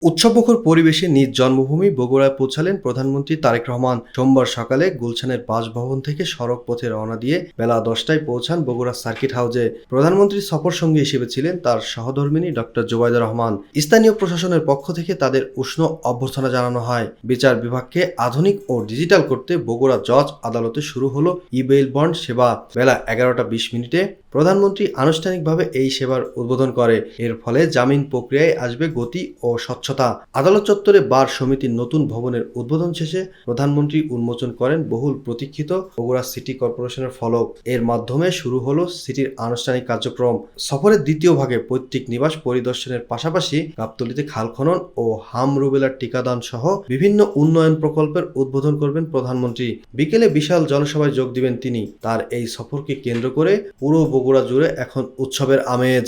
উৎসবমুখর পরিবেশে নিজ জন্মভূমি বগুড়ায় পৌঁছালেন প্রধানমন্ত্রী তারেক রহমান। সোমবার সকালে গুলশানের বাসভবন থেকে সড়ক পথে রওনা দিয়ে বেলা 10টায় পৌঁছান বগুড়া সার্কিট হাউসে। প্রধানমন্ত্রীর সফর সঙ্গী হিসেবে ছিলেন তার সহধর্মিণী ডক্টর জুবাইদা রহমান। স্থানীয় প্রশাসনের পক্ষ থেকে তাদের উষ্ণ অভ্যর্থনা জানানো হয়। বিচার বিভাগকে আধুনিক ও ডিজিটাল করতে বগুড়া জজ আদালতে শুরু হলো ই-বেইল বন্ড সেবা। বেলা 11টা 20 মিনিটে প্রধানমন্ত্রী আনুষ্ঠানিকভাবে এই সেবার উদ্বোধন করে। এর ফলে জামিন প্রক্রিয়ায় আসবে গতি ও স্বচ্ছতা। আদালত চত্বরে বার সমিতির নতুন ভবনের উদ্বোধন শেষে প্রধানমন্ত্রী উন্মোচন করেন বহুল প্রতীক্ষিত বগুড়া সিটি কর্পোরেশনের ফলক। এর মাধ্যমে শুরু হলো সিটির আনুষ্ঠানিক কার্যক্রম। সফরের দ্বিতীয় ভাগে পৈতৃক নিবাস পরিদর্শনের পাশাপাশি গাবতলীতে খাল খনন ও হাম রুবেলার টিকাদান সহ বিভিন্ন উন্নয়ন প্রকল্পের উদ্বোধন করবেন প্রধানমন্ত্রী। বিকেলে বিশাল জনসভায় যোগ দিবেন তিনি। তার এই সফরকে কেন্দ্র করে পুরো বগুড়া জুড়ে এখন উৎসবের আমেজ।